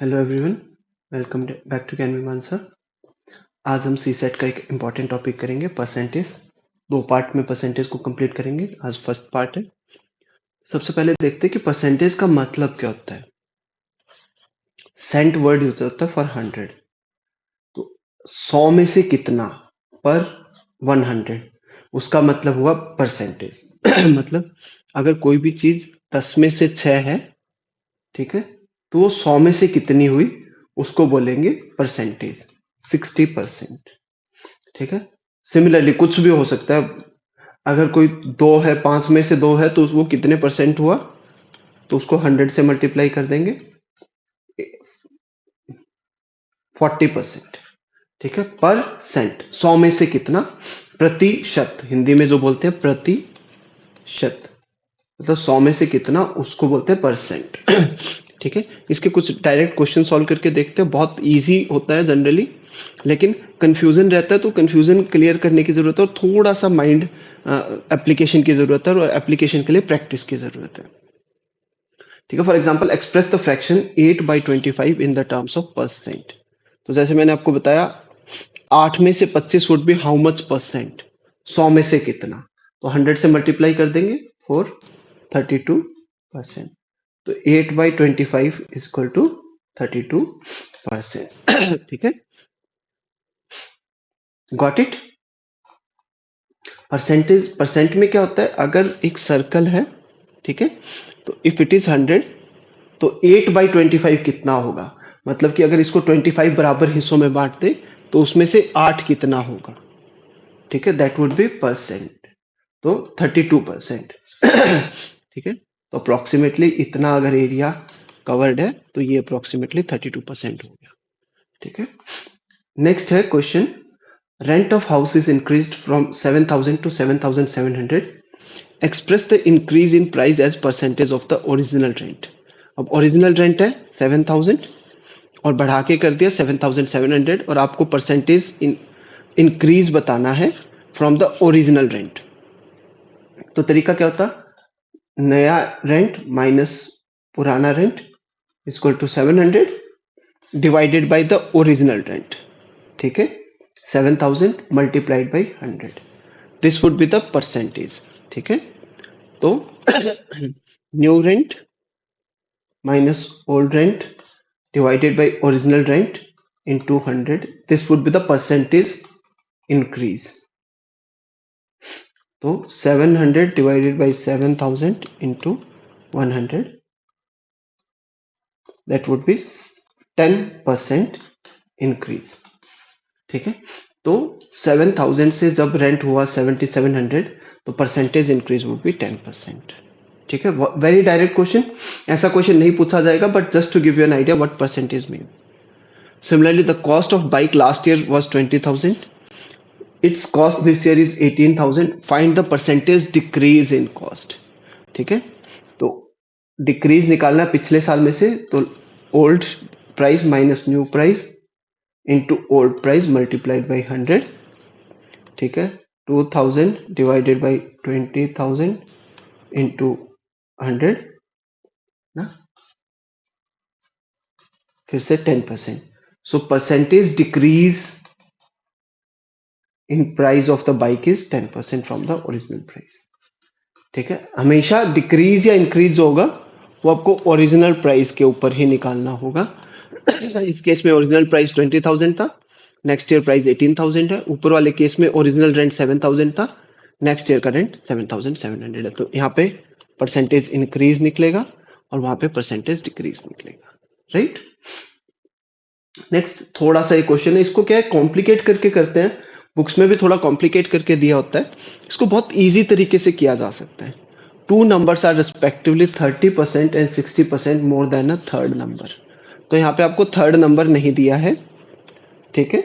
Hello everyone, welcome back to can we answer. आज हम CSAT का एक इम्पॉर्टेंट टॉपिक करेंगे, परसेंटेज। दो पार्ट में परसेंटेज को कंप्लीट करेंगे। आज फर्स्ट पार्ट है। सबसे पहले देखते हैं कि परसेंटेज का मतलब क्या होता है। सेंट वर्ड यूज होता है फॉर 100। तो 100 में से कितना पर 100, उसका मतलब हुआ परसेंटेज। मतलब अगर कोई भी चीज 10 में से 6 है, ठीक है, तो वो 100 में से कितनी हुई उसको बोलेंगे परसेंटेज, 60%। ठीक है। सिमिलरली कुछ भी हो सकता है। अगर कोई 2 है, 5 में से 2 है, तो वो कितने परसेंट हुआ, तो उसको 100 से मल्टीप्लाई कर देंगे, 40%। ठीक है। परसेंट 100 में से कितना, प्रतिशत, हिंदी में जो बोलते हैं प्रतिशत, मतलब 100 में से कितना उसको बोलते हैं परसेंट। ठीक है। इसके कुछ डायरेक्ट क्वेश्चन सॉल्व करके देखते हैं। बहुत इजी होता है जनरली, लेकिन कंफ्यूजन रहता है, तो कंफ्यूजन क्लियर करने की जरूरत है और थोड़ा सा माइंड एप्लीकेशन की जरूरत है, और एप्लीकेशन के लिए प्रैक्टिस की जरूरत है। ठीक है। For example, express the fraction 8/25 in the terms of percent. तो जैसे मैंने आपको बताया, 8 में से 25 would be how much percent, 100 में से कितना, तो 100 से मल्टीप्लाई कर देंगे फॉर 32%। तो 8/25 इज इक्वल टू 32%। ठीक है। Got it. परसेंटेज, परसेंट में क्या होता है, अगर एक सर्कल है, ठीक है, तो इफ इट इज 100, तो 8/25 कितना होगा, मतलब कि अगर इसको 25 बराबर हिस्सों में बांट दे, तो उसमें से 8 कितना होगा। ठीक है, दैट वुड बी परसेंट, तो 32%। ठीक है। तो अप्रोक्सीमेटली इतना अगर एरिया कवर्ड है, तो ये अप्रोक्सीमेटली 32% हो गया। ठीक है। नेक्स्ट है question, rent of house is increased from 7,000 to 7,700। Express the increase in price as percentage of the original rent. अब ओरिजिनल रेंट है 7,000 और बढ़ा के कर दिया 7,700, और आपको परसेंटेज इंक्रीज बताना है फ्रॉम द ओरिजिनल रेंट। तो तरीका क्या होता, नया रेंट माइनस पुराना rent equal to 700 divided by the original rent. ठीक है। 7,000 multiplied by 100, this would be the percentage. ठीक है। तो new rent minus old rent divided by original rent into 100, this would be the percentage increase. तो 700 divided by 7,000 into 100, that would be 10% increase. ठीक है। तो 7,000 से जब रेंट हुआ 7,700, तो परसेंटेज इंक्रीज वुड बी 10%। ठीक है। वेरी डायरेक्ट क्वेश्चन, ऐसा क्वेश्चन नहीं पूछा जाएगा, but just to give you an idea what percentage mean. Similarly, the cost of bike last year was 20,000. Its cost this year is 18,000. Find the percentage decrease in cost. ठीक है। तो decrease निकालना पिछले साल में से, तो old price minus new price into old price multiplied by 100। ठीक है। 2,000 डिवाइडेड बाई 20,000 इंटू 100 ना, फिर से 10%। So percentage decrease in price of the bike is 10% from the original price. ठीक है। हमेशा डिक्रीज या इंक्रीज जो होगा, वो आपको ओरिजिनल प्राइस के ऊपर ही निकालना होगा। इस केस में ओरिजिनल प्राइस 20,000 था, नेक्स्ट ईयर प्राइस 18,000 है। ऊपर वाले केस में ओरिजिनल रेंट 7,000 था, नेक्स्ट ईयर का रेंट 7,700 है। तो यहाँ पे परसेंटेज इंक्रीज निकलेगा और वहां पे परसेंटेज डिक्रीज निकलेगा। राइट। नेक्स्ट थोड़ा सा एक क्वेश्चन है, इसको क्या है, कॉम्प्लिकेट करके करते हैं। बुक्स में भी थोड़ा कॉम्प्लिकेट करके दिया होता है, इसको बहुत इजी तरीके से किया जा सकता है। Two numbers are respectively 30% and 60% more than a third number. तो यहाँ पे आपको थर्ड नंबर नहीं दिया है। ठीक है।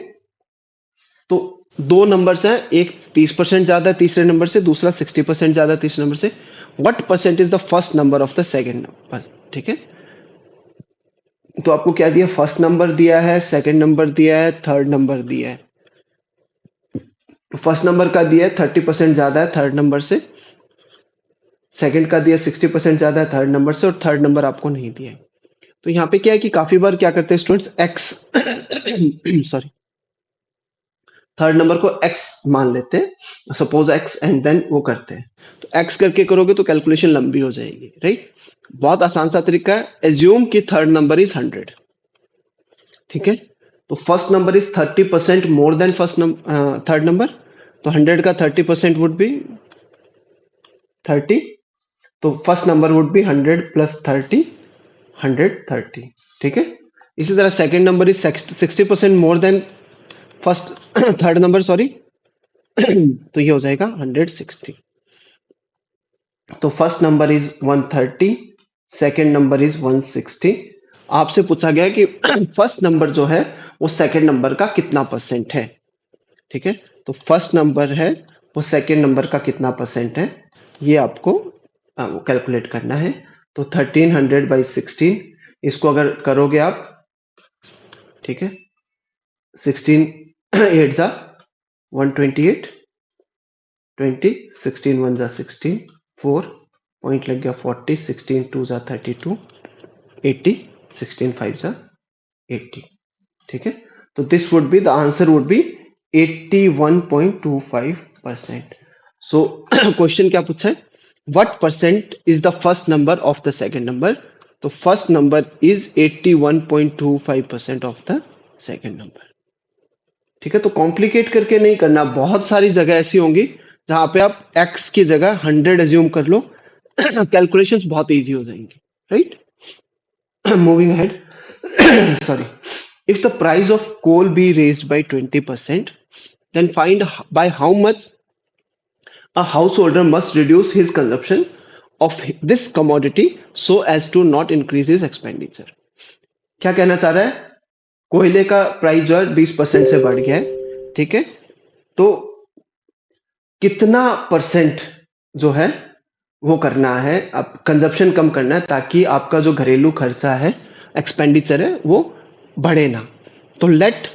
तो दो नंबर्स हैं, एक 30% ज्यादा है तीसरे नंबर से, दूसरा 60% ज्यादा है तीसरे नंबर से। What percent is the first number of the second number. ठीक है। तो आपको क्या दिया, फर्स्ट नंबर दिया है, सेकंड नंबर दिया है, थर्ड नंबर दिया है। फर्स्ट नंबर का दिया है 30% ज्यादा है थर्ड नंबर से, सेकंड का दिया 60% ज्यादा है थर्ड नंबर से, और थर्ड नंबर आपको नहीं दिया है। तो यहाँ पे क्या है कि काफी बार क्या करते हैं students, x sorry, third number को एक्स मान लेते हैं, सपोज एक्स, एंड देन वो करते हैं। तो एक्स करके करोगे तो कैलकुलेशन लंबी हो जाएगी, राइट। बहुत आसान सा तरीका है, एज्यूम कि थर्ड नंबर इज 100, ठीक है। तो first number is 30% more than first third number, तो 100 का 30% वुड बी 30, तो first number would be 100 plus 30, 130, ठीक है। इसी तरह second number is 60% more then first third number, sorry, तो ये हो जाएगा 160। तो first number is 130, second number is 160। आपसे पूछा गया कि फर्स्ट नंबर जो है वो सेकंड नंबर का कितना परसेंट है, ठीक है। तो फर्स्ट नंबर है वो सेकंड नंबर का कितना परसेंट है, ये आपको कैलकुलेट करना है। तो 1300/16, इसको अगर करोगे आप, ठीक है, 16 8 जा 128, 20, 16 1 जा 16, 4 पॉइंट लग गया 40, 16 2 जा 32, 80, 16 5 जा 80, ठीक है। तो this would be, the answer would be 81.25%। So question क्या पूछा है, what percent is the first number of the second number. तो first number is 81.25% of the second number, ठीक है। तो कॉम्प्लिकेट करके नहीं करना, बहुत सारी जगह ऐसी होंगी जहां पे आप x की जगह 100 एज्यूम कर लो, कैलकुलेशंस बहुत इजी हो जाएंगी, right. Moving ahead, sorry, if the price of coal be raised by 20%, then find by how much a householder must reduce his consumption of this commodity so as to not increase his expenditure। क्या कहना चाह रहा है, कोयले का price जो है 20% से बढ़ गया है, ठीक है। तो कितना परसेंट जो है वो करना है, अब कंजप्शन कम करना है ताकि आपका जो घरेलू खर्चा है, एक्सपेंडिचर है, वो बढ़े ना। तो लेट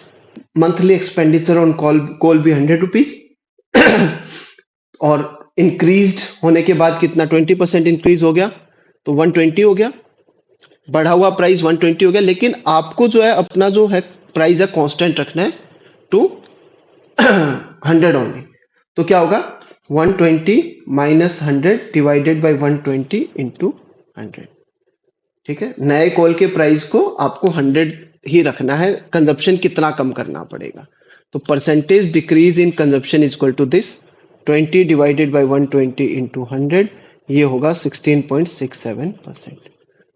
मंथली एक्सपेंडिचर ऑन कोल भी 100 रुपीज, और इंक्रीज होने के बाद कितना, 20% इंक्रीज हो गया तो 120 हो गया, बढ़ा हुआ प्राइस 120 हो गया, लेकिन आपको जो है अपना जो है प्राइस है कांस्टेंट रखना है टू 100 ओनली। तो क्या होगा, 120 माइनस 100 डिवाइडेड बाई 120 इंटू 100, ठीक है। नए कोल के प्राइस को आपको 100 ही रखना है, कंजप्शन कितना कम करना पड़ेगा। तो percentage decrease in consumption is equal to this, 20 divided by 120 into 100, ये होगा 16.67%।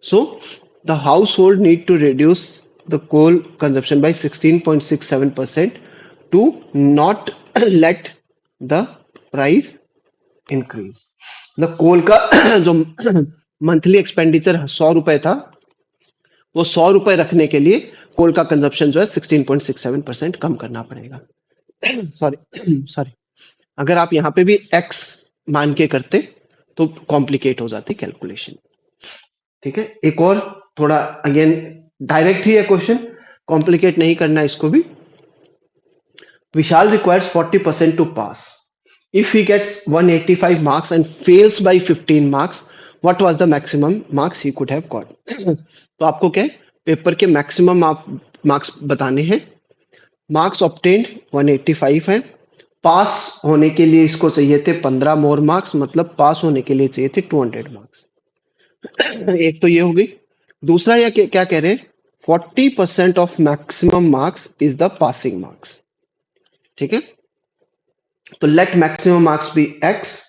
So the household need to reduce the coal consumption by 16.67% to not let the price increase. The coal का जो monthly expenditure 100 रुपए था, वो 100 रुपए रखने के लिए कोल का कंजप्शन जो है 16.67% कम करना पड़ेगा। सॉरी सॉरी, अगर आप यहाँ पे भी x मान के करते तो कॉम्प्लिकेट हो जाती कैलकुलेशन, ठीक है। एक और थोड़ा अगेन डायरेक्ट ही है क्वेश्चन, कॉम्प्लिकेट नहीं करना इसको भी। Vishal requires 40% to pass, if he gets 185 marks and fails by 15 marks, what was the maximum marks he could have got। तो आपको क्या है, पेपर के मैक्सिमम आप मार्क्स बताने हैं। मार्क्स ऑब्टेन्ड 185 है, पास होने के लिए इसको चाहिए थे 15 मोर मार्क्स, मतलब पास होने के लिए चाहिए थे 200 मार्क्स। एक तो ये हो गई। दूसरा या क्या कह रहे हैं, 40% of maximum marks is the passing marks, ठीक है। तो let maximum marks be x,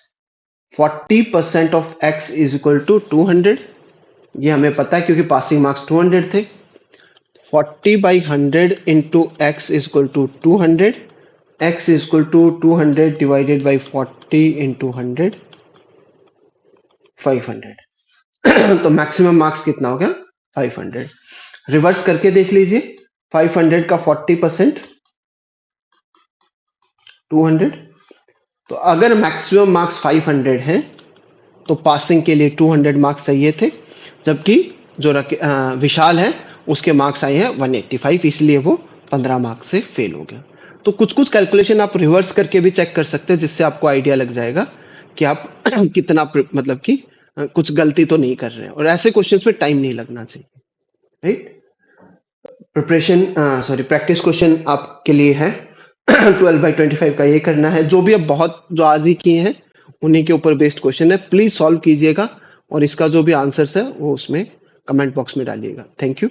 40% of x is equal to 200, ये हमें पता है क्योंकि पासिंग मार्क्स 200 थे। 40/100 into x is equal to 200, x is equal to 200 divided by 40 into 100, 500। तो मैक्सिमम मार्क्स कितना हो गया, 500। रिवर्स करके देख लीजिए, 500 का 40% 200, तो अगर मैक्सिमम मार्क्स 500 है तो पासिंग के लिए 200 मार्क्स चाहिए थे, जबकि जो विशाल है उसके मार्क्स आए हैं 185, इसलिए वो 15 मार्क्स से फेल हो गया। तो कुछ कुछ कैलकुलेशन आप रिवर्स करके भी चेक कर सकते हैं, जिससे आपको आइडिया लग जाएगा कि आप कितना मतलब कि कुछ गलती तो नहीं कर रहे हैं, और ऐसे क्वेश्चंस में टाइम नहीं लगना चाहिए। Right. Preparation sorry practice question आपके लिए है 12/25 का ये करना है। जो भी अब बहुत जो आज ही किए हैं उन्हीं के ऊपर बेस्ड क्वेश्चन है, प्लीज सॉल्व कीजिएगा और इसका जो भी आंसर्स है वो उसमें कमेंट बॉक्स में डालिएगा। Thank you.